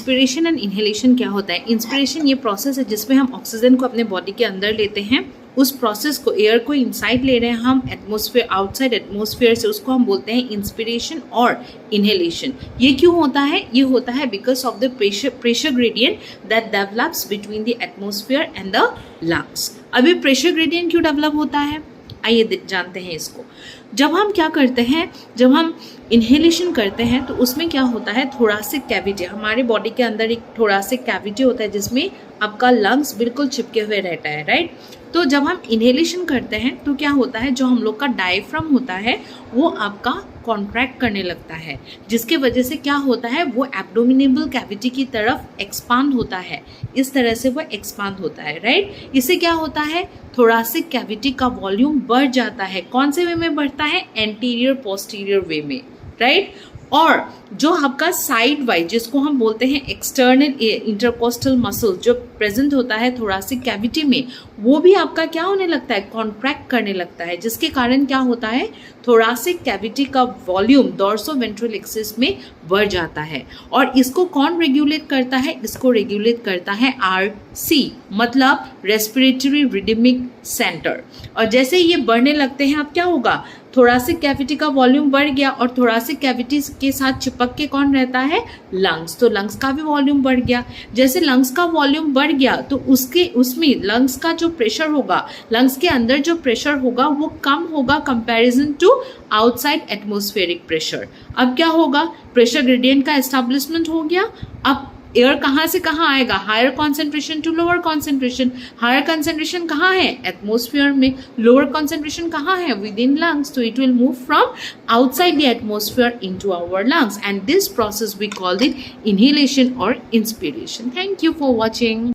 Inspiration and inhalation क्या होता है? इंस्पिरेशन ये प्रोसेस है जिसमें हम ऑक्सीजन को अपने बॉडी के अंदर लेते हैं, उस प्रोसेस को, एयर को इनसाइड ले रहे हैं हम एटमॉस्फेयर, आउटसाइड एटमॉस्फेयर से, उसको हम बोलते हैं इंस्पिरेशन और इनहेलेशन। ये क्यों होता है? ये होता है because of the pressure gradient that develops between the atmosphere and the lungs. अभी प्रेशर ग्रेडियंट क्यों डेवलप होता है, आइए जानते हैं इसको। जब हम क्या करते हैं, जब हम इनहेलेशन करते हैं तो उसमें क्या होता है, थोरासिक कैविटी, हमारे बॉडी के अंदर एक थोरासिक कैविटी होता है जिसमें आपका लंग्स बिल्कुल चिपके हुए रहता है, राइट। तो जब हम इनहेलेशन करते हैं तो क्या होता है, जो हम लोग का डायफ्राम होता है वो आपका कॉन्ट्रैक्ट करने लगता है, जिसके वजह से क्या होता है, वो एब्डोमिनेबल कैविटी की तरफ एक्सपांड होता है, इस तरह से वो एक्सपांड होता है, राइट। इससे क्या होता है, थोरासिक कैविटी का वॉल्यूम बढ़ जाता है। कौन से वे में बढ़ता है? एंटीरियर पोस्टीरियर वे में, राइट। और जो आपका साइड वाइज, जिसको हम बोलते हैं एक्सटर्नल इंटरकोस्टल मसल, जो प्रेजेंट होता है थोरासिक कैविटी में, वो भी आपका क्या होने लगता है, कॉन्ट्रैक्ट करने लगता है, जिसके कारण क्या होता है, थोरासिक कैविटी का वॉल्यूम डॉर्सोवेंट्रल एक्सिस में बढ़ जाता है। और इसको कौन रेगुलेट करता है? इसको रेगुलेट करता है RC, मतलब रेस्पिरेटरी रिदमिक सेंटर। और जैसे ये बढ़ने लगते हैं, अब क्या होगा, थोरासिक कैविटी का वॉल्यूम बढ़ गया और थोरासिक कैविटी के साथ चिपक के कौन रहता है, लंग्स। तो लंग्स का भी वॉल्यूम बढ़ गया। जैसे लंग्स का वॉल्यूम बढ़ गया तो उसमें लंग्स का जो प्रेशर होगा, लंग्स के अंदर जो प्रेशर होगा वो कम होगा comparison to outside atmospheric pressure. अब क्या होगा, प्रेशर ग्रेडियंट का एस्टैब्लिशमेंट हो गया। अब एयर कहाँ से कहाँ आएगा, higher concentration to lower concentration. Higher concentration कहाँ है, एटमॉस्फेयर में। लोअर कॉन्सेंट्रेशन कहाँ है, विद इन लंग्स। तो it will move from outside the atmosphere into our lungs, and this process we called it inhalation or inspiration. Thank you for watching.